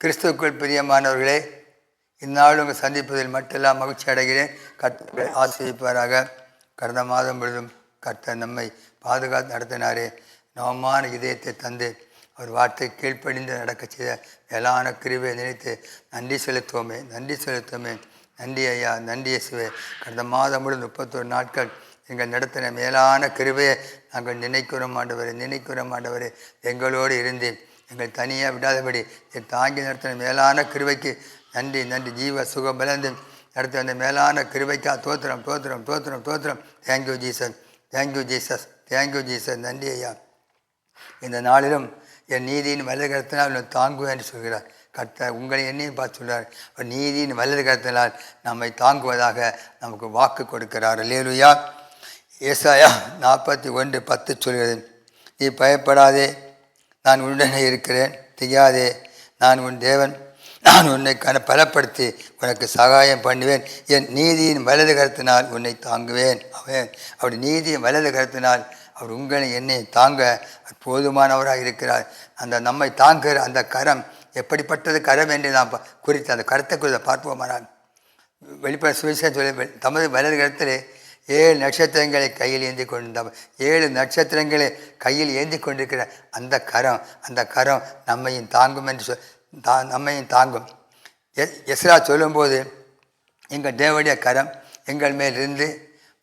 கிறிஸ்துவுக்குள் பிரியமானவர்களே, இந்நாள் உங்கள் சந்திப்பதில் மட்டுமெல்லாம் மகிழ்ச்சி அடைகிறேன். கர்த்தர் ஆசீர்வதிப்பாராக. கடந்த மாதம் முழுதும் கர்த்தர் நம்மை பாதுகாத்து நடத்தினாரே. நவமான இதயத்தை தந்து அவர் வார்த்தை கீழ்ப்படிந்து நடக்க செய்த மேலான கிருபையை நினைத்து நன்றி செலுத்துவோமே, நன்றி செலுத்துவோமே. நன்றி ஐயா, நன்றி இயேசுவே. கடந்த மாதம் முழு 31 நாட்கள் எங்கள் நடத்தின மேலான கிருபையை நாங்கள் நினைக்கிறோம் ஆண்டவரே, நினைக்கிறோம் ஆண்டவரே. எங்களோடு இருந்து எங்கள் தனியாக விடாதபடி தாங்கி நடத்தின மேலான கிருபைக்கு நன்றி, நன்றி. ஜீவ சுகம் பலந்து நடத்த அந்த மேலான கிருபைக்கா தோத்திரம், தோத்திரம், தோத்திரம், தோத்திரம். Thank you Jesus, thank you Jesus, thank you Jesus. நன்றி ஐயா. இந்த நாளிலும் என் நீதியின் வலது கரத்தினால் உன்னை தாங்குவேன் என்று சொல்கிறார் கர்த்தர். உங்களை என்னையும் பார்த்து சொல்கிறார். நீதியின் வலது கரத்தினால் நம்மை தாங்குவதாக நமக்கு வாக்கு கொடுக்கிறார். அல்லேலூயா. ஏசாயா 41:10 சொல்கிறது, நீ பயப்படாதே, நான் உன்னுடனே இருக்கிறேன், தியாதே, நான் உன் தேவன், நான் உன்னை பலப்படுத்தி உனக்கு சகாயம் பண்ணுவேன், என் நீதியின் வலது கரத்தினால் உன்னை தாங்குவேன். அப்படி நீதியின் வலது கரத்தினால் அவர் உங்களை என்னை தாங்க போதுமானவராக இருக்கிறார். அந்த நம்மை தாங்குகிற அந்த கரம் எப்படிப்பட்டது கரம் என்று நாம் குறித்து அந்த கரத்தை குறித்து பார்ப்போமானால், வெளிப்பட சுவிசேஷம் சொல்லி தமது வலது கரத்திலே 7 நட்சத்திரங்களை கையில் ஏந்தி கொண்ட 7 நட்சத்திரங்களை கையில் ஏந்தி கொண்டிருக்கிற அந்த கரம் நம்மையும் தாங்கும் என்று நம்மையும் தாங்கும். எஸ்ரா சொல்லும்போது, எங்கள் தேவனுடைய கரம் எங்கள் மேல் இருந்து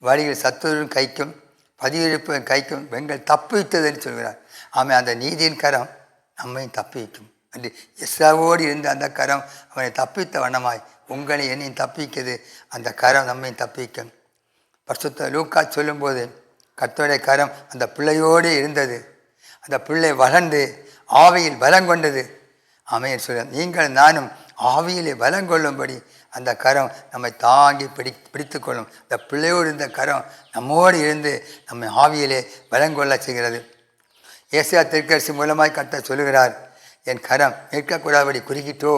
வழியில் சத்துருவின் கைக்கும் பதிவிருப்பின் கைக்கும் எங்கள் தப்புவித்தது என்று சொல்கிறார். ஆமாம், அந்த நீதியின் கரம் நம்மையும் தப்புவிக்கும். அன்று எஸ்ராவோடு இருந்த அந்த கரம் அவனை தப்பித்த வண்ணமாய் உங்களை என்னையும் தப்பிக்கிறது. அந்த கரம் நம்மையும் தப்பிக்கும். பரிசுத்த லூக்கா சொல்லும்போது, கர்த்தருடைய கரம் அந்த பிள்ளையோடு இருந்தது, அந்த பிள்ளை வளர்ந்து ஆவியில் பலம் கொண்டது. ஆமையை சொல்ல, நீங்கள் நானும் ஆவியிலே பலம் கொள்ளும்படி அந்த கரம் நம்மை தாங்கி பிடித்து கொள்ளும். இந்த பிள்ளையோடு இருந்த கரம் நம்மோடு இருந்து நம்மை ஆவியிலே பலம் கொள்ள செய்கிறது. ஏசாயா தீர்க்கதரிசி மூலமாய் கர்த்தர் சொல்லுகிறார், என் கரம் மீட்கக்கூடாதபடி குறுக்கிட்டோ.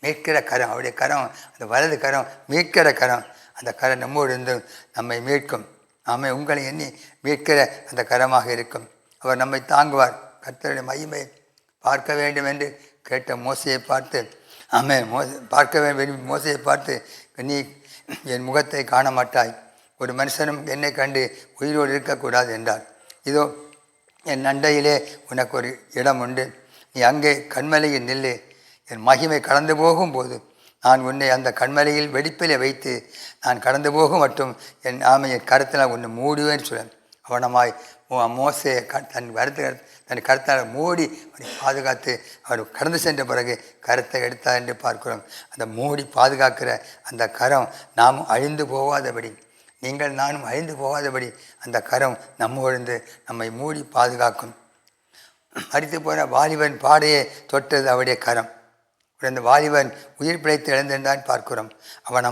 மீட்கிற கரம், அவருடைய கரம், அந்த வலது கரம் மீட்கிற கரம். அந்த கரம் நம்மோடு இருந்து நம்மை மீட்கும். நாம உங்களை எண்ணி மீட்கிற அந்த கரமாக இருக்கும். அவர் நம்மை தாங்குவார். கர்த்தருடைய மகிமை பார்க்க வேண்டும் என்று கேட்ட மோசையை பார்த்து, பார்க்க வேண்டும் மோசையை பார்த்து, நீ என் முகத்தை காண மாட்டாய், ஒரு மனுஷனும் என்னை கண்டு உயிரோடு இருக்கக்கூடாது என்றார். இதோ என் அண்டையிலே உனக்கு ஒரு இடம் உண்டு, நீ அங்கே கண்மலையில் நில்லு. என் மகிமை கடந்து போகும்போது நான் உன்னை அந்த கண்மலையில் வெடிப்பிலே வைத்து நான் கடந்து போகும் மட்டும் என் என் கருத்தில் உன்னை மூடுவேன்னு சொல்ல அவனமாய் மோசே தன் கருத்தால் மூடி அவனை பாதுகாத்து அவர் கடந்து சென்ற பிறகு கருத்தை எடுத்தார் என்று பார்க்கிறோம். அந்த மூடி பாதுகாக்கிற அந்த கரம் நாம் அழிந்து போகாதபடி, நீங்கள் நானும் அழிந்து போகாதபடி அந்த கரம் நம்மொழுந்து நம்மை மூடி பாதுகாக்கும். மரித்து போன வாலிபன் பாடையே தொட்டது அவருடைய கரம். அந்த வாலிபன் உயிர் பிழைத்து இழந்திருந்தான் பார்க்கிறோம். அவன்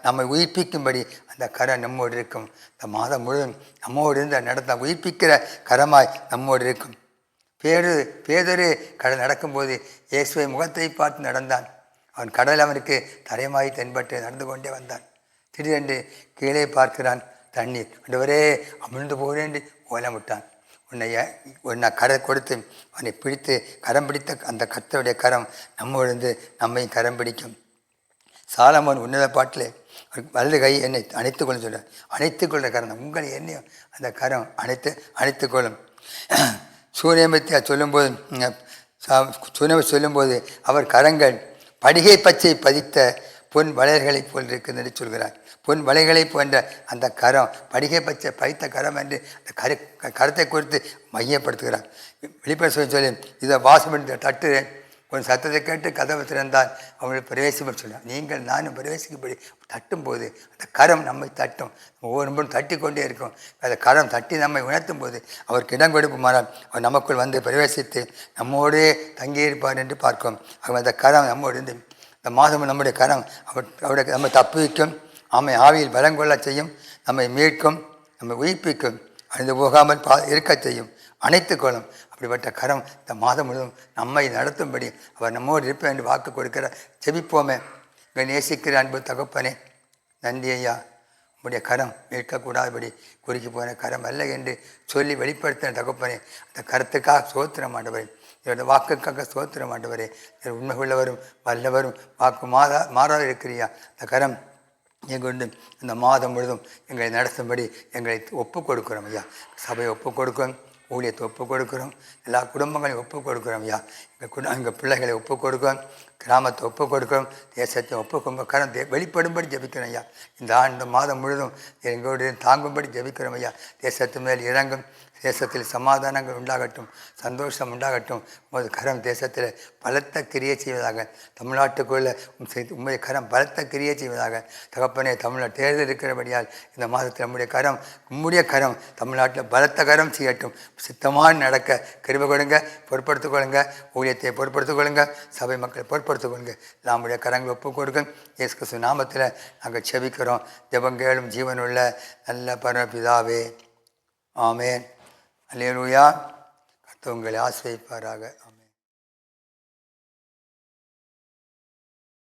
நம்மை உயிர்ப்பிக்கும்படி அந்த கரம் நம்மோடு இருக்கும். இந்த மாதம் முழுவதும் நம்மோடு இருந்த நடத்த உயிர்ப்பிக்கிற கரமாய் நம்மோடு இருக்கும். பேதுரு கடல் நடக்கும்போது இயேசுவை முகத்தை பார்த்து நடந்தான். அவன் கடல் அவனுக்கு தரைமாய் தென்பட்டு நடந்து கொண்டே வந்தான். திடீரென்று கீழே பார்க்கிறான் தண்ணீர். ஆண்டவரே, அமிழ்ந்து போகிறேன் என்று ஓலமிட்டான். உன்னை கடல் கொடுத்து அவனை பிடித்து கரம் பிடித்த அந்த கர்த்தருடைய கரம் நம்மோடு நம்மையும் கரம் பிடிக்கும். சாலமோன் உன்னத பாட்டில் வலது கை என்னை அணைத்து கொள்ள சொல்கிறார். அணைத்து கொள்கிற கரம் உங்களை என்னையும் அந்த கரம் அணைத்து கொள்ளும். சூரியமத்தை சொல்லும்போது அவர் கரங்கள் படிகை பச்சை பதித்த பொன் வளையர்களைப் போல் இருக்குது என்று சொல்கிறார். பொன் வளைகளை போன்ற அந்த கரம் படிகை பச்சை பதித்த கரம் என்று அந்த கரத்தை குறித்து மையப்படுத்துகிறார். வெளிப்பட சொல்லி இதை வாசம் என்று தட்டுறேன், ஒரு சத்தத்தை கேட்டு கதவை திறந்தால் அவங்களை பிரவேசிப்ப சொன்னார். நீங்கள் நானும் பிரவேசிக்கும்படி தட்டும்போது அந்த கரம் நம்மை தட்டும். ஒவ்வொரு தட்டி கொண்டே இருக்கும். அந்த கரம் தட்டி நம்மை உணர்த்தும் போது அவருக்கு இடம் கொடுக்குமானால் அவர் நமக்குள் வந்து பிரவேசித்து நம்மோடே தங்கியிருப்பார் என்று பார்க்கும். அவர் அந்த கரம் நம்மோடு இருந்து இந்த மாதம் நம்முடைய கரம் அவருடைய நம்மை தப்புவிக்கும். ஆவியில் பலம் கொள்ள செய்யும், நம்மை மீட்கும், நம்மை உயிர்ப்பிக்கும், அழிந்து போகாமல் இருக்க செய்யும், அணைத்து கொள்ளும். அப்படிப்பட்ட கரம் இந்த மாதம் முழுவதும் நம்மை நடத்தும்படி அவர் நம்மோடு இருப்பேன் என்று வாக்கு கொடுக்கிற. செபிப்போமே. நேசிக்கிற அன்பு தகப்பனே, நன்றி ஐயா. உம்முடைய கரம் மீட்கக்கூடாதபடி குறுக்கி போன கரம் அல்ல என்று சொல்லி வெளிப்படுத்தின தகப்பனே, அந்த கருத்துக்காக சோத்திரம் ஆண்டவரே, இதோட வாக்குக்காக சோத்திரம் ஆண்டவரே. உண்மை உள்ளவரும் வல்லவரும் வாக்கு மாறாத இருக்கிறியா. அந்த கரம் கொண்டு இந்த மாதம் முழுதும் எங்களை நடத்தும்படி எங்களை ஒப்புக் கொடுக்குறோம் ஐயா. சபையை ஒப்புக் கொடுக்கிறோம், ஊழியத்தை ஒப்புக் கொடுக்குறோம், எல்லா குடும்பங்களையும் ஒப்புக் கொடுக்குறோம் ஐயா. எங்கள் பிள்ளைகளை ஒப்புக் கொடுக்கிறோம், கிராமத்தை ஒப்புக் கொடுக்கிறோம், தேசத்தை ஒப்புக் கரம் வெளிப்படும்படி ஜெபிக்கிறோம் ஐயா. இந்த மாதம் முழுதும் எங்களுடைய தாங்கும்படி ஜெபிக்கிறோம் ஐயா. தேசத்து மேல் இறங்கும், தேசத்தில் சமாதானங்கள் உண்டாகட்டும், சந்தோஷம் உண்டாகட்டும். உமது கரம் தேசத்தில் பலத்த கிரியை செய்வதாக, தமிழ்நாட்டுக்குள்ள உண்மைய கரம் பலத்த கிரியை செய்வதாக. தகப்பனே, தமிழ்நாடு தேர்தல் இருக்கிறபடியால் இந்த மாதத்தில் உம்முடைய கரம் தமிழ்நாட்டில் பலத்த கரம் செய்யட்டும். சித்தமாக நடக்க கிருபை கொடுங்க, பொறுப்படுத்திக் கொள்ளுங்க, ஊழியத்தை பொறுப்படுத்திக் கொள்ளுங்க, சபை மக்களை பொறுப்படுத்திக் கொள்ளுங்க. நம்முடைய கரங்களை ஒப்புக் கொடுங்க. இயேசு கிறிஸ்து நாமத்தில் நாங்கள் செபிக்கிறோம். ஜெபங்கேளும் ஜீவனுள்ள நல்ல பரமபிதாவே, ஆமென். அல்லேலூயா. கர்த்தர் உங்களை ஆசீர்வதிப்பாராக. ஆமென்.